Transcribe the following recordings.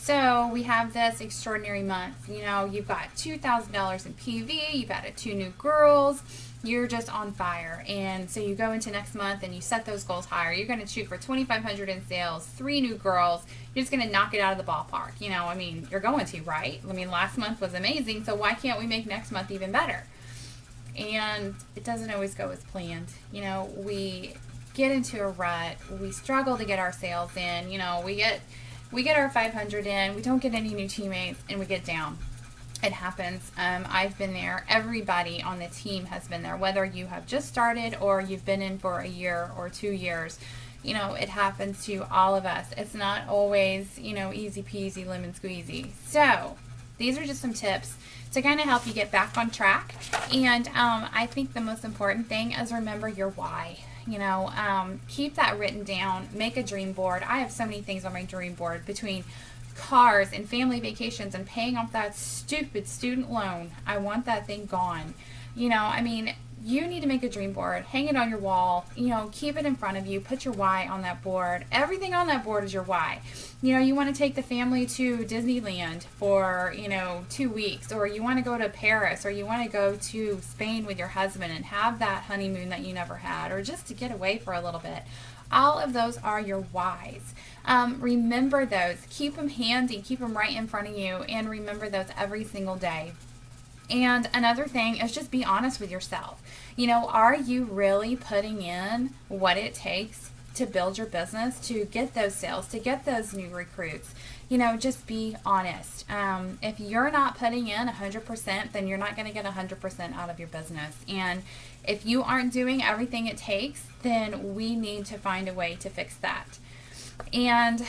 So we have this extraordinary month. You've got $2,000 in PV, you've added 2 new girls, you're just on fire. And so you go into next month and you set those goals higher. You're going to shoot for 2,500 in sales, 3 new girls. You're just going to knock it out of the ballpark. You're going to, right? Last month was amazing, so why can't we make next month even better? And it doesn't always go as planned. We get into a rut. We struggle to get our sales in. We get our 500 in. We don't get any new teammates, and we get down. It happens. I've been there. Everybody on the team has been there, whether you have just started or you've been in for a year or 2 years. It happens to all of us. It's not always, easy peasy lemon squeezy. So these are just some tips to kind of help you get back on track. And I think the most important thing is remember your why. Keep that written down. Make a dream board. I have so many things on my dream board between cars and family vacations and paying off that stupid student loan. I want that thing gone. You need to make a dream board, hang it on your wall, keep it in front of you, put your why on that board. Everything on that board is your why. You want to take the family to Disneyland for, 2 weeks, or you want to go to Paris, or you want to go to Spain with your husband and have that honeymoon that you never had, or just to get away for a little bit. All of those are your whys. Remember those. Keep them handy. Keep them right in front of you, and remember those every single day. And another thing is just be honest with yourself. Are you really putting in what it takes to build your business, to get those sales, to get those new recruits? Just be honest. If you're not putting in 100%, then you're not going to get 100% out of your business. And if you aren't doing everything it takes, then we need to find a way to fix that. And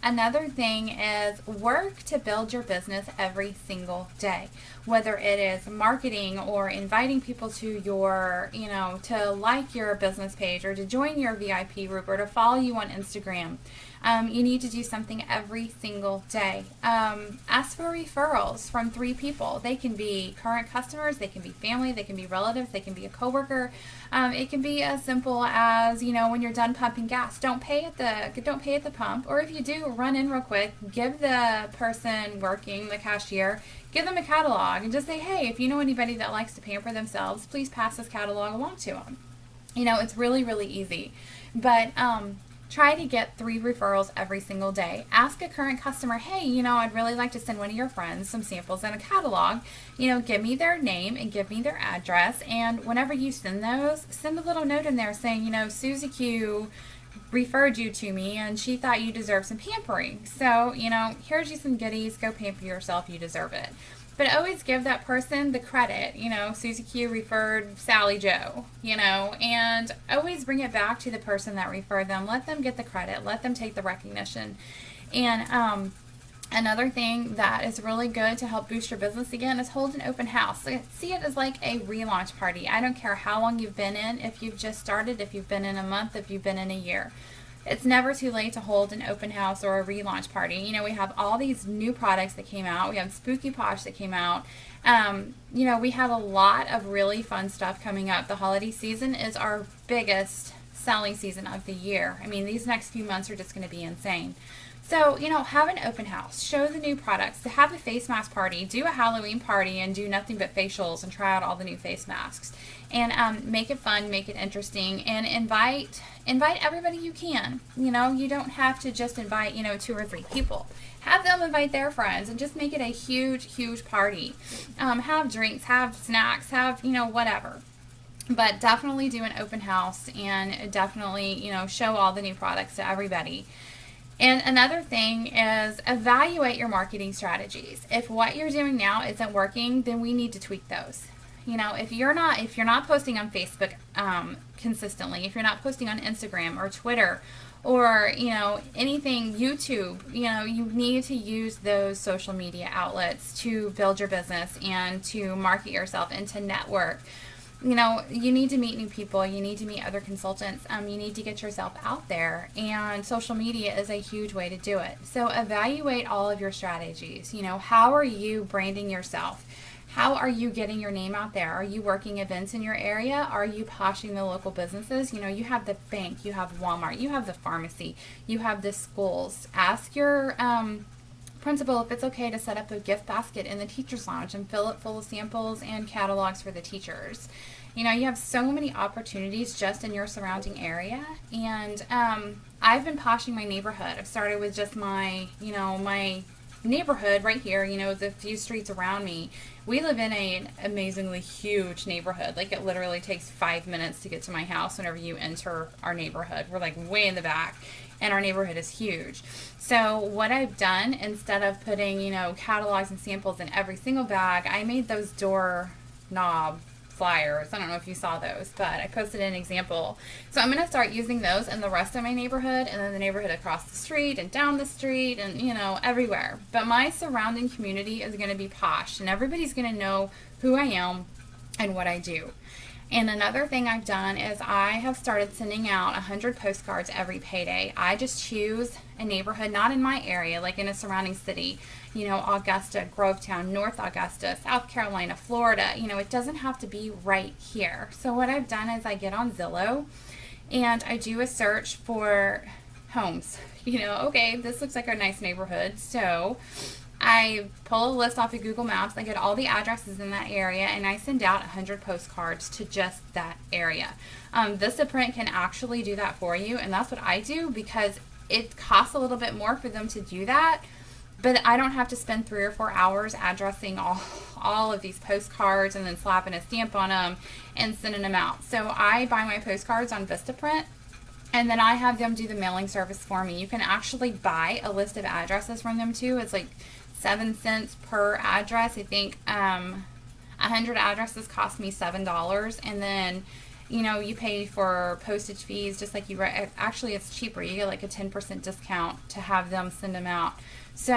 another thing is work to build your business every single day, whether it is marketing or inviting people to your, to like your business page or to join your VIP group or to follow you on Instagram. You need to do something every single day. Ask for referrals from 3 people. They can be current customers, they can be family, they can be relatives, they can be a coworker. It can be as simple as, when you're done pumping gas, don't pay at the pump, or if you do, run in real quick, give the person working, the cashier, give them a catalog and just say, hey, if you know anybody that likes to pamper themselves, please pass this catalog along to them. It's really, really easy. But try to get 3 referrals every single day. Ask a current customer, hey, I'd really like to send one of your friends some samples and a catalog. Give me their name and give me their address. And whenever you send those, send a little note in there saying, Susie Q referred you to me and she thought you deserved some pampering. So, here's you some goodies. Go pamper yourself. You deserve it. But always give that person the credit. Susie Q referred Sally Joe, and always bring it back to the person that referred them. Let them get the credit. Let them take the recognition. And another thing that is really good to help boost your business again is hold an open house. See it as like a relaunch party. I don't care how long you've been in, if you've just started, if you've been in a month, if you've been in a year. It's never too late to hold an open house or a relaunch party. We have all these new products that came out. We have Spooky Posh that came out. We have a lot of really fun stuff coming up. The holiday season is our biggest selling season of the year. These next few months are just going to be insane. So, have an open house, show the new products, have a face mask party, do a Halloween party and do nothing but facials and try out all the new face masks. And make it fun, make it interesting, and invite everybody you can. You don't have to just invite, 2 or 3 people. Have them invite their friends and just make it a huge, huge party. Have drinks, have snacks, have, whatever. But definitely do an open house and definitely, show all the new products to everybody. And another thing is evaluate your marketing strategies. If what you're doing now isn't working, then we need to tweak those. If you're not posting on Facebook consistently, if you're not posting on Instagram or Twitter or, anything, YouTube, you need to use those social media outlets to build your business and to market yourself and to network. You need to meet new people. You need to meet other consultants. You need to get yourself out there, and social media is a huge way to do it. So evaluate all of your strategies. How are you branding yourself? How are you getting your name out there? Are you working events in your area? Are you poshing the local businesses? You have the bank, you have Walmart, you have the pharmacy, you have the schools. Ask your principal if it's okay to set up a gift basket in the teacher's lounge and fill it full of samples and catalogs for the teachers. You know, you have so many opportunities just in your surrounding area. And I've been poshing my neighborhood. I've started with just my, my neighborhood right here, the few streets around me. We live in an amazingly huge neighborhood. Like, it literally takes 5 minutes to get to my house whenever you enter our neighborhood. We're like way in the back, and our neighborhood is huge. So what I've done, instead of putting, catalogs and samples in every single bag, I made those door knob flyers. I don't know if you saw those, but I posted an example. So I'm going to start using those in the rest of my neighborhood, and then the neighborhood across the street and down the street and, everywhere. But my surrounding community is going to be posh, and everybody's going to know who I am and what I do. And another thing I've done is I have started sending out 100 postcards every payday. I just choose a neighborhood, not in my area, like in a surrounding city, Augusta, Grovetown, North Augusta, South Carolina, Florida. It doesn't have to be right here. So what I've done is I get on Zillow and I do a search for homes. Okay, this looks like a nice neighborhood. So I pull a list off of Google Maps, I get all the addresses in that area, and I send out 100 postcards to just that area. Vistaprint can actually do that for you, and that's what I do because it costs a little bit more for them to do that, but I don't have to spend 3 or 4 hours addressing all of these postcards and then slapping a stamp on them and sending them out. So I buy my postcards on Vistaprint, and then I have them do the mailing service for me. You can actually buy a list of addresses from them too. It's like 7 cents per address. I think 100 addresses cost me $7, and then you pay for postage fees just like you actually it's cheaper. You get like a 10% discount to have them send them out. So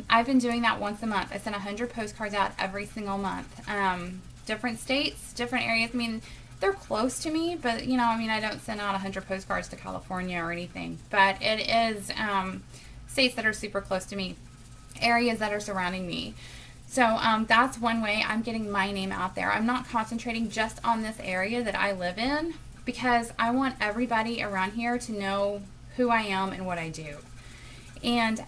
I've been doing that once a month. I send 100 postcards out every single month. Different states, different areas. I mean, they're close to me, but I don't send out 100 postcards to California or anything, but it is states that are super close to me, areas that are surrounding me. So that's one way I'm getting my name out there. I'm not concentrating just on this area that I live in because I want everybody around here to know who I am and what I do. And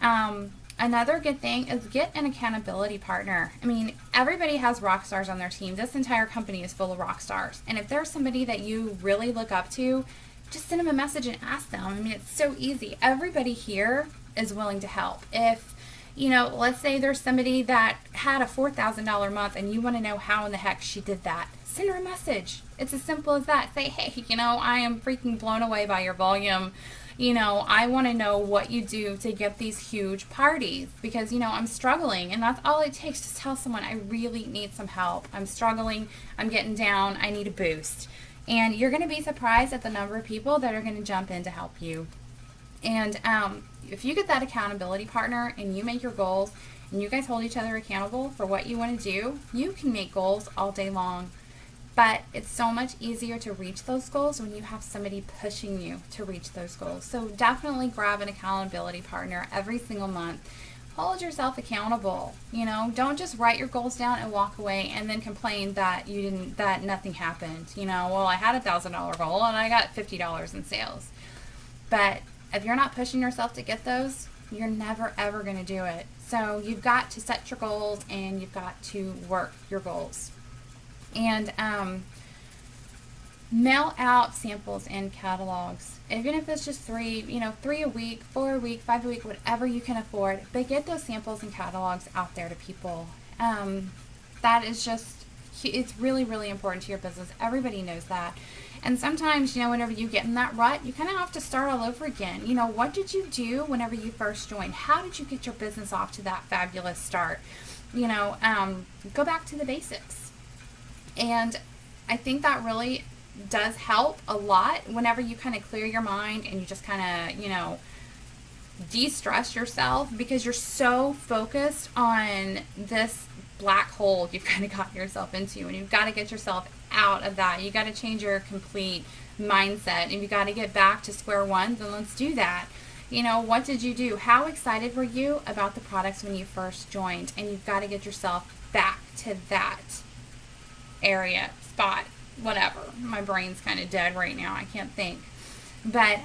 another good thing is get an accountability partner. I mean, everybody has rock stars on their team. This entire company is full of rock stars. And if there's somebody that you really look up to, just send them a message and ask them. I mean, it's so easy. Everybody here is willing to help. If let's say there's somebody that had a $4,000 month and you want to know how in the heck she did that, send her a message. It's as simple as that. Say, hey, I am freaking blown away by your volume. I want to know what you do to get these huge parties because, I'm struggling, and that's all it takes. Just tell someone, I really need some help. I'm struggling. I'm getting down. I need a boost. And you're going to be surprised at the number of people that are going to jump in to help you. And if you get that accountability partner and you make your goals and you guys hold each other accountable for what you want to do, you can make goals all day long. But it's so much easier to reach those goals when you have somebody pushing you to reach those goals. So definitely grab an accountability partner every single month. Hold yourself accountable. Don't just write your goals down and walk away and then complain that that nothing happened. Well, I had a $1,000 goal and I got $50 in sales. But if you're not pushing yourself to get those, you're never ever going to do it. So you've got to set your goals and you've got to work your goals. And mail out samples and catalogs. Even if it's just 3 a week, 4 a week, 5 a week, whatever you can afford. But get those samples and catalogs out there to people. That is just, it's really, really important to your business. Everybody knows that. And sometimes, whenever you get in that rut, you kind of have to start all over again. What did you do whenever you first joined? How did you get your business off to that fabulous start? Go back to the basics. And I think that really does help a lot whenever you kind of clear your mind and you just kind of, de-stress yourself because you're so focused on this black hole you've kind of gotten yourself into, and you've got to get yourself out of that. You got to change your complete mindset, and you got to get back to square one. Then let's do that. What did you do? How excited were you about the products when you first joined? And you've got to get yourself back to that area, spot, whatever. My brain's kind of dead right now. I can't think. But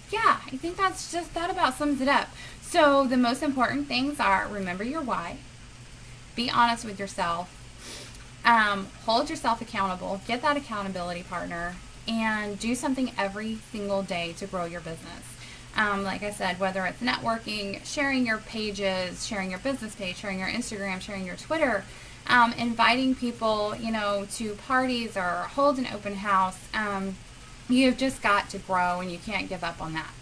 yeah, I think that about sums it up. So the most important things are, remember your why, be honest with yourself, hold yourself accountable, get that accountability partner, and do something every single day to grow your business. Like I said, whether it's networking, sharing your pages, sharing your business page, sharing your Instagram, sharing your Twitter, inviting people, to parties or hold an open house. You've just got to grow, and you can't give up on that.